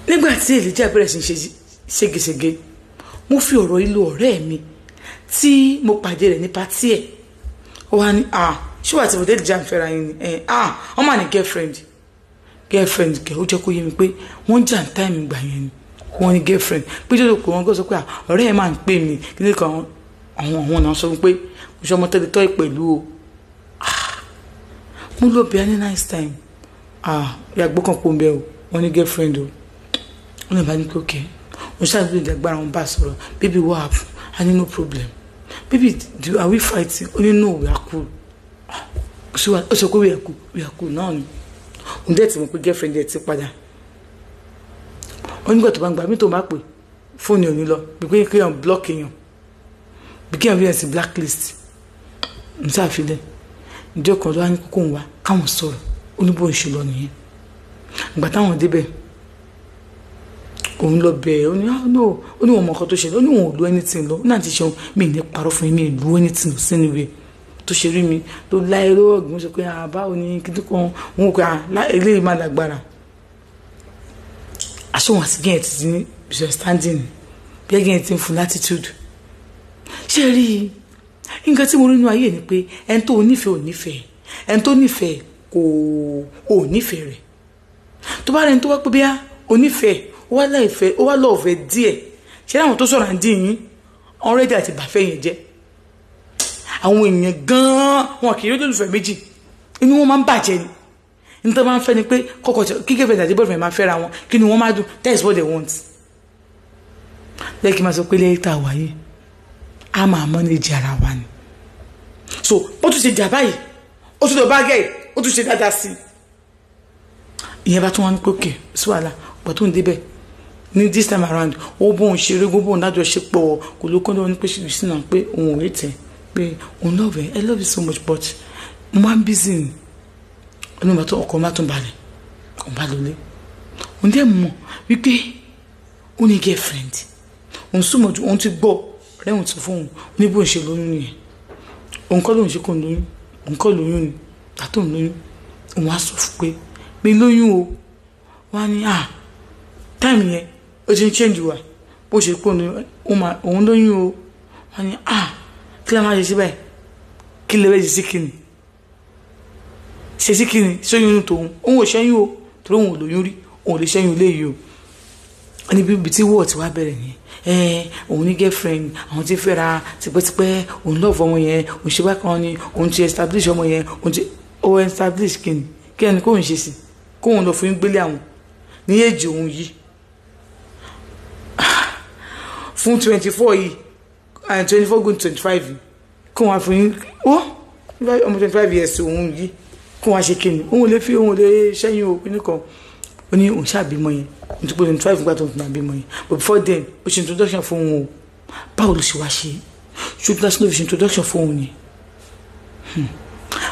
nígbà tí Elijah bẹ̀rẹ̀ sí ṣe ségesège mo fi ọ̀rọ̀ ìlú ọ̀rẹ́ mi tí mo pàdé rẹ̀ ní pátí ẹ̀ ó wá ní ṣé wà tí mo dé Elijah ń fẹ́ra yín ni wọ́n mà ní girlfriend kẹ́ ó jẹ́ kó yé mi pé wọ́n jà ń táìmì gbà yẹn ni wọ́n ní girlfriend pé jọ́dọ̀ pé wọ́n gbọ́ sọ pé ọ̀rẹ́ ẹ̀ máa ń pè mí kí ní kan àwọn náà sọ pé mo ṣe ọmọ tẹ́lẹ̀ tọ́ ẹ̀ pẹ̀lú o mo lọ bí i ní nice time ìyàgbọ́ kan pọ̀ ń bẹ́ o wọ́n ní girlfriend o wọ́n lè bá ní pé okay mo ṣàgbé ìdàgbára wọn bá sọ̀rọ̀ baby what happen I need no problem baby are we fighting ó ní no we are cool ó sọ pé we are cool náà ni òun dẹ̀ tí mo pé girlfriend ẹ̀ ti padà onígbà tó bá ń gbà mí tó bá pè fóònù òní lọ bí pé kéèyàn block èèyàn bí kéèyàn bí ẹ̀ sí blacklist n sáfilẹ̀ ìjọ kan tó wá ní kókó ń wá káwọn sọ̀rọ̀ oníbò ń ṣe lọ nìyẹn ìgbà táwọn débẹ̀ òun lọ bẹ̀ ó ní wọn mọ ọkọ tó ṣẹlẹ̀ ó ní wọn ò lu anything lọ náà ti ṣeun mi ní parọ́ fún mi lu anything lọ sínú ìwé tó ṣe rí mi tó láyé lọ́wọ́ ọ̀gbìn sọ pé báwo ni kíndí kan wọn kò eléyìí má lágbára àṣọwọ̀n àti gẹ́yìn ti ní misunderstanding bí gẹ́yìn ti ń fún latitude ṣe rí nǹkan tí mo rí inú ayé ni pé ẹni tó nífẹ̀ẹ́ ò nífẹ̀ẹ́ ẹni tó nífẹ̀ẹ́ kò nífẹ̀ẹ́ rẹ̀ tó bá rẹni tó wá pé bí ó nífẹ̀ẹ́ ó wá láìfẹ́ ó wá lọ́ọ̀fẹ́ díẹ̀ ṣe láwọn tó sọ̀rọ̀ àǹdí yín ọ̀rẹ́dì àti bàfẹ́ yẹn jẹ́ àwọn èèyàn gan-an wọn kì í rí olùfẹ́ méjì inú wọn máa ń bàjẹ́ ni nítorí máa ń fẹ́ ni pé kọ́kọ́ kíkẹ́ fẹ́ àti bọ́ọ̀fẹ́ máa fẹ́ra wọn kí ni wọ́n máa dùn that is what they want lẹ́kì máa sọ pé lẹ́yìn tá a wáyé a máa manage ara wa ni so ó tún ṣe jà báyìí ó tún lọ bá gẹ̀ ó tún ṣe dáadáa sí i ìyẹn bá tún wọn ní pé òkè sí wàhálà ọ̀pọ̀ tó ń débẹ̀ ní this time around ó bóun ṣeré gbogbo òun dájọ́ ṣe pọ̀ kò ló kọ́ńdọ́ ní pé ṣe sí náà pé òun ò rí tẹ̀ pé òun love ẹ I love you so much but mo máa ń busy ni ọdún ìgbà tó ọkọ̀ má tún balẹ̀ kò bá lọlé òun dẹ̀ mọ̀ wípé ó ní girlfriend òun súnmọ́ ju òun ti gbọ́ rẹ́wọ̀n tó fún òun ní bó ń ṣe lóyún nìyẹn òun kọ́ lóun ṣe kò ń lóyún òun kọ́ lóyún ni tàtó ń lóyún òun á sọ fún pé mi lóyún o wọ́n á ní time yẹn ó ti ń change wa bó ṣe pọ̀ ní òun lóyún o wọ́n á ní kí ló máa ṣe sí báyìí kí lè rẹ́jì sí kíni ṣe sí kíni sóyún inú tòun òun ò ṣẹ́yún o torí òun ò lóyún rí òun ò lè ṣẹ́yún ilé yìí o ẹni bíbi tí wọ́ọ̀ ti wá bẹ̀rẹ̀ yẹn òun ní girlfriend àwọn tí fẹ́ra tipẹ́tipẹ́ òun lọ́ọ̀fọ́ ọmọ yẹn òun ṣe bákan ni òun ti establish ọmọ yẹn òun ti establish kíni kí ẹni kóun ṣe sí kóun lọ fún gbélé àwọn ní èjì òun yìí fún 24 yìí 24 going 25 kóun wá fún yín ọmọ 25 years òun yìí kóun wá ṣe kíni òun lè fi òun lè ṣẹ́yìn òpin nìkan ó ní òun ṣàbímọ yẹn nítorí 25 gbà tó ń fi bímọ yẹn but before then ó ṣe introduction fún òun o báwo ló ṣe wá ṣe ṣùgbọ́n láti ló fi ṣe introduction fún òun ni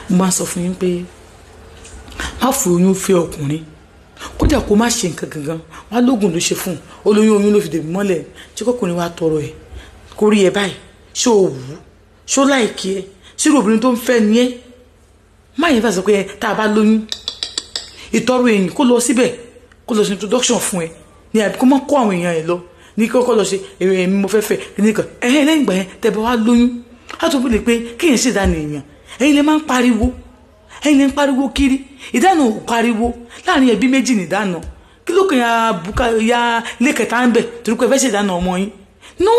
mo máa sọ fún yín pé má fi oyún fẹ́ ọkùnrin kódà kó má ṣe nǹkan gangan wá lóògùn ló ṣe fún olóyún oyún ló fi dèbí mọ́lẹ̀ tí kọkùnrin wa tọrọ ẹ̀ kó rí ẹ báyìí ṣé o wù ú ṣé o láìkí ẹ ṣé obìnrin tó ń fẹ́ ni ẹ má yẹn fà sọ pé tá a bá lóyún ìtọrọ èyìn kó lọ síbẹ̀ kó lọ ṣe introduction fún ẹ ní àbí kó má kó àwọn èèyàn ẹ lọ ní kọ́kọ́ lọ ṣe èrè mi mo fẹ́ fẹ́ nìkan lẹ́yìn ìgbà yẹn tẹ́ bá wá lóyún á tó bílẹ̀ pé kéèyàn ṣe ìdáná èèyàn ẹ̀yin lè máa ń pariwo ẹ̀yin lè ń pariwo kiri ìdáná ò pariwo láàrin ẹbí méjì ní ìdáná kí ló kàn ya buka ya ilé kẹta ń bẹ̀ torí pé ẹ fẹ́ ṣe ìdáná ọmọ yín no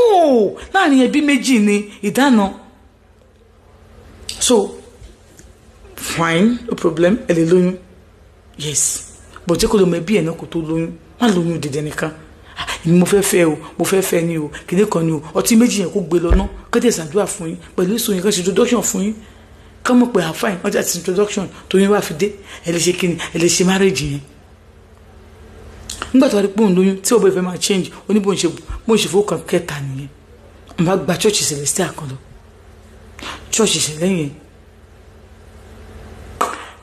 láàrin ẹbí méjì ní ìdáná so fine no problem ẹ lè lóyún yes but jẹ́ kó lọ mọ ẹbí ẹ̀ náà kó tó lóyún má lóyún dẹ̀dẹ̀ nìkan èmi mo fẹ́ fẹ́ o mo fẹ́ fẹ́ ni o kìnìún kan ni o ọtí méjì yẹn kó gbé lọ ná kọ́tẹ̀ ṣàdúrà fún yín pẹ̀lú èso yẹn kan ṣe introduction fún yín ká mọ̀ pé àfáìn ọjà ti introduction tó yín wá fi dé ẹ lè ṣe kíni ẹ lè ṣe marriage yẹn nígbà tó wá rí pé òun lóyún tí ọbẹ̀ fẹ́ máa change oníbò ń ṣe fowókan kẹta nìyẹn n bá gba church Celestial kan lọ church ìṣẹ̀lẹ̀ yẹn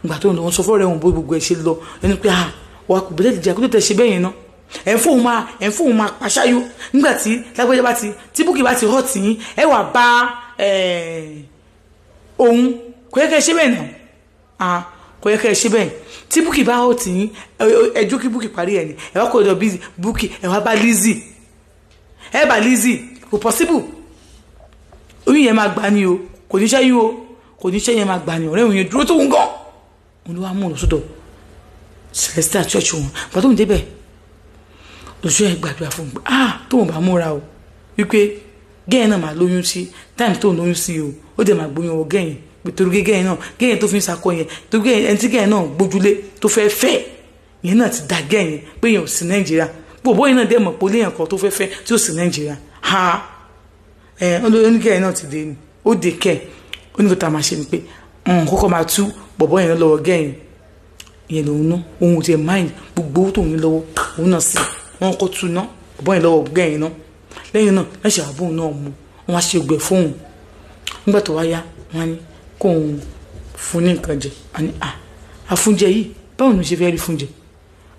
ìgbà tó ń lọ wọn sọ fọ́ọ̀rẹ́ òun bó gbogbo ẹ̀ ṣe lọ ẹni pé wà kò bẹ́ẹ̀ lè jẹ́ kó tó tẹ̀ ṣe bẹ́ẹ̀ yẹn náà ẹ̀ ń fóun máa pàṣáyó nígbà tí lágbẹ́jọ́ bá ti tí búkì bá ti hot yín ẹ wà bá òun kò yẹ kẹ́ ṣe bẹ́ẹ̀ náà kò yẹ kẹ́ ẹ ṣe bẹ́ẹ̀ tí Bukky bá hot yín ẹjọ́ kí Bukky parí ẹ̀ ni ẹ wá kó lọ bí Bukky ẹ wá bá Lizzy ẹ bá Lizzy kò possible oyún yẹn máa gbà ní o kò ní ṣẹ́yún o kò ní ṣẹ́yún máa gbà ní ọ̀rẹ́ òun yẹn dúró tó ń gan òun ló wá mú un lọ sọ́dọ̀ Celestial church wọn pàtó òun débẹ̀ lóṣù ẹ̀ gbàdúrà fún un tóun bá múra o wípé gẹ́yìn náà máa lóyún sí táìmù tó ń lóyún sí o ó dẹ̀ máa gbóyún ọ gẹ́yìn nítorí gẹ́yìn náà gẹ́yìn tó fi ń sakọ yẹn torí gẹ́yìn ẹni tí gẹ́yìn náà gbójúlé tó fẹ́ fẹ́ yẹn náà ti da gẹ́yìn pé yẹn ò sí Nàìjíríà gbogbo yẹn náà dẹ̀ mọ̀ pé léyìn kan tó fẹ́ fẹ́ tí ó sì Nàìjíríà onígẹ́yìn náà ti dé ni ó dé kẹ́ oníkòtà máa ṣe ni pé kọ́kọ́ máa tú bọ̀bọ́ yẹn lọ́wọ́ gẹ́yìn yẹn lòun ná ohun ti ẹ̀ máìn gbogbo owó tóun ní lọ́wọ́ òun náà sí wọn kọ́ tú ná bọ̀bọ́ yẹn lọ́wọ́ gẹ́yìn náà lẹ́yìn náà lẹ́sẹ̀ àbóhùn náà mú wọn á ṣe gbẹ̀ fóun nígbà tó wá yá wọn ní kó òun fún ní nǹkan jẹ àfúnjẹ yìí báwo ni ṣe fẹ́ rí fúnjẹ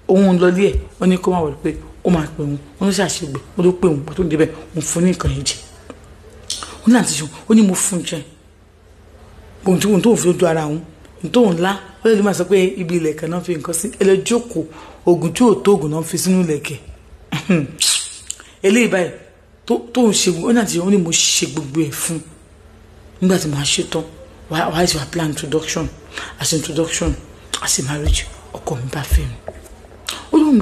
òun lọlé ẹ̀ wọ́n ní kó má wọlé pé ó máa pè wọn wọn ló ṣàṣegbè wọn ló pè wọn pàtó níbẹ̀ òun fún ní nǹkan yẹn jẹ wọn náà ti sùn ó ní mo fún jẹ ohun tí wọn tó ń fi lójú ara òun tó ń lá ó lè máa sọ pé ibi ilẹ̀kẹ̀ náà fi nǹkan sí ẹlẹ́jókòó oògùn tí ò tó oògùn náà fi sínú ilẹ̀kẹ̀ eléyìí báyìí tó ń ṣe wọn náà ti wọn ni mo ṣe gbogbo ẹ̀ fún nígbà tí màá ṣe tán why is your plan introduction as a marriage ọkọ mi bá fẹ́ mi ó lóun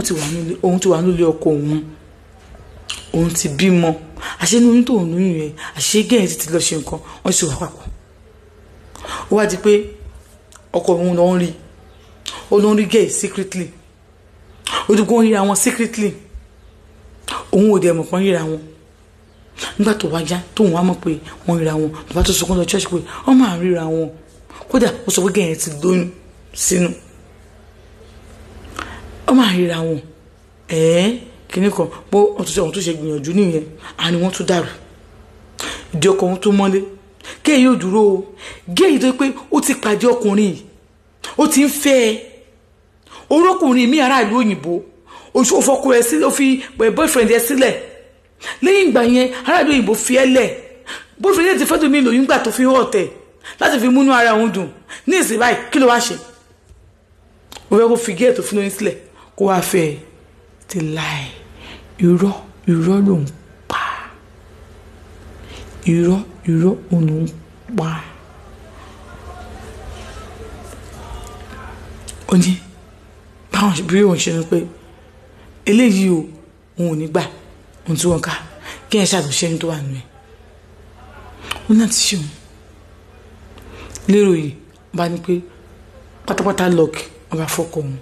ti wà nílé ọkọ òun ti bímọ àṣẹ ní oyún tó ń lóyún yẹn àṣẹ gẹ́yìn ti lọ ṣe nǹkan wọ́n sì wà papọ̀ ó wá di pé ọkọ òun ló ń rí gay secretly ó dùn kó ń ríra wọn secretly òun ò dẹ̀ mọ̀ pọ́n ríra wọn nígbà tó wájá tóun wá mọ̀ pé wọ́n ríra wọn bàbá tó sọkún lọ church pé wọ́n máa ríra wọn kódà ó sọ pé gẹ̀yìn ti lóyún sínú wọ́n máa ríra wọn kìíní kan bó wọ́n tó ṣe gbìyànjú nìyẹn àní wọ́n tó dàrú ìdí ọkọ wọn tó mọ́lé gẹ́yìn yóò dúró o gẹ́yìn tó pé ó ti pàdé ọkùnrin yìí ó ti ń fẹ́ ẹ orókùnrin mi ará ìlú òyìnbó oṣù òfọkù ẹ sílẹ̀ ó fi boyfriend ẹ sílẹ̀ lẹ́yìn ìgbà yẹn ará ìlú òyìnbó fi ẹ lẹ̀ boyfriend ẹ ti fẹ́ tó mi lòyún gbà tó fi hàn ọ̀tẹ̀ láti fi múnú ara òun dùn ní ìsìn báyìí kí ló wá ṣe ó fẹ́ kó fi gẹ́ẹ̀ tó fi lóyún sílẹ̀ kó wá fẹ́ ẹ ti láì irọ́ ló ń pa irọ́ òun ló ń pa ó ní báwọn bí òun ṣe ní pé eléyìí o òun ò ní gbà ohun tí wọ́n ká kí ẹ ṣàtúnṣe ní tó wà nù ẹ̀ ó náà ti ṣe òun lérò yìí bá ní pé pátápátá lọ́ọ̀kì wọ́n bá fọ́kọ̀ òun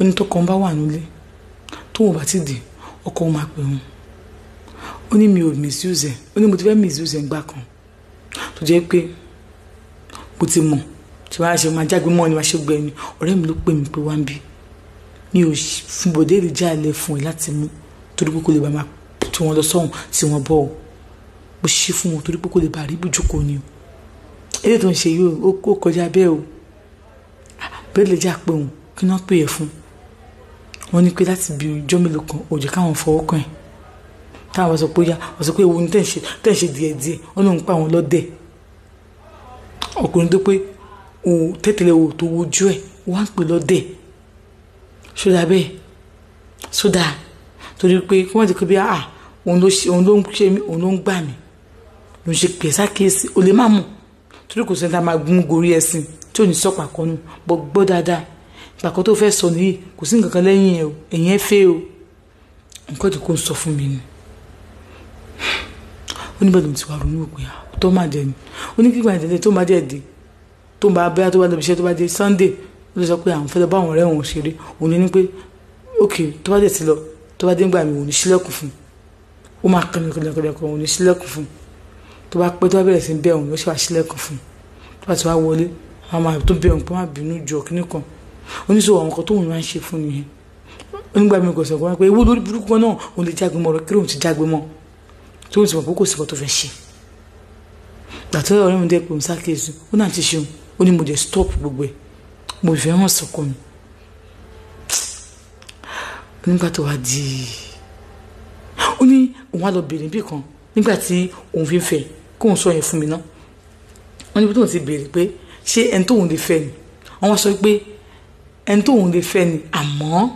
ó ní tọkọ bá wà nílé tó wọ́n bá ti dì ọkọ òun máa pè òun ó ní mi ò misuse ẹ̀ ó ní mo ti fẹ́ misuse ẹ̀ ńgbà kan tó jẹ́ pé mo ti mọ̀ tí wàá ṣe máa jágbe mọ́ ni wàá ṣe gbẹ ni ọ̀rẹ́ mi ló pè mí pé wá ń bí mi ò fún bòdé lè já ilẹ̀ fún ẹ láti mú torí pé kò lè bá máa tí wọ́n lọ sọ́hùn tí wọ́n bọ̀ ọ́ bó ṣe fún wọn torí pé kò lè bá rí ibùjókòó ni o eré tó ń ṣe yìí ó kọjá bẹ́ẹ̀ o bẹ́ẹ̀ lè já pé òun kí wọ́n pè é fún wọn ní pé láti bí ọjọ́ mélòó kan òjò káwọn fọwọ́ kàn ẹ́ táwọn sọ pé wọ́n sọ pé ewu ní tẹ̀ ń ṣe díẹ̀díẹ̀ wọ́n lòun pa àwọn lọ́dẹ̀ ọkùnrin tó pé òun tẹ́tẹ̀lẹ̀ wò tó wojú ẹ̀ wọ́n á pè lọ́dẹ̀ ṣódà bẹ́ẹ̀ ṣódà torí pé kí wọ́n ti pé bí òun ló ń ṣe mí òun ló ń gbà mí ló ń ṣe pè sákèésí o lè má mọ̀ torí kò sẹ́ni tá a máa gún gorí ẹ̀sìn tí ò ní sọ̀pà kọ́nu gbọ́ dáadáa ìpàkọ́ tó fẹ́ sọ nìyí kò sí nǹkan kan lẹ́yìn ẹ̀ o ẹ̀yìn ẹ̀ fẹ́ o nǹkan tí kò ń sọ fún mi ni oníbẹ̀dùn ti wà ronú òpin tó máa jẹ ni oníkígbà ìdílé tó máa jẹ́ di tó ń bá abẹ́yà tó bá lọ́bi iṣẹ́ tó bá dé Sunday ó lè sọ pé àwọn fẹ́ lọ bá àwọn ọ̀rẹ́ òun ṣeré òun ní pé ok tó bá dé ti lọ tó bá dé ńgbà mi òun ní sílẹ̀kùn fún ó máa kẹlẹ̀kẹlẹ̀kẹlẹ̀ òun ní sílẹ̀kùn fún tó bá pẹ́ tó bá bẹ̀rẹ̀ sí bẹ́ òun ló ṣe wá sílẹ̀kùn fún tó bá ti wá wọlé àwọn máa tó bẹ́ òun pé má bínú jọ kíní kan oníṣòwò àwọn kan tó òun máa ń ṣe fún nìyẹn onígbà mi kò sọ pé ewu lórí burúkú náà òun lè jágbe mọ́ ọ̀rọ̀ kí lóun ti jágbe mọ́ tó ń sọ pé kò sí kan tó fẹ́ ṣe gbàtọ́ ọ̀rẹ́ mi dẹ́ pé òun sákèésí ó náà ti ṣeun ó ní mo jẹ́ stop gbogbo ẹ̀ mo fẹ́ hàn sọ́kọ mi nígbà tó wá di ó ní òun á lọ bèrè bí kan nígbà tí òun fi ń fẹ́ kóun sọ yẹn fún mi náà wọ́n ní bí tóun ti bèrè pé ṣé ẹni tóun lè fẹ́ ni wọ́n sọ pé ẹni tóun lè fẹ́ ni àmọ́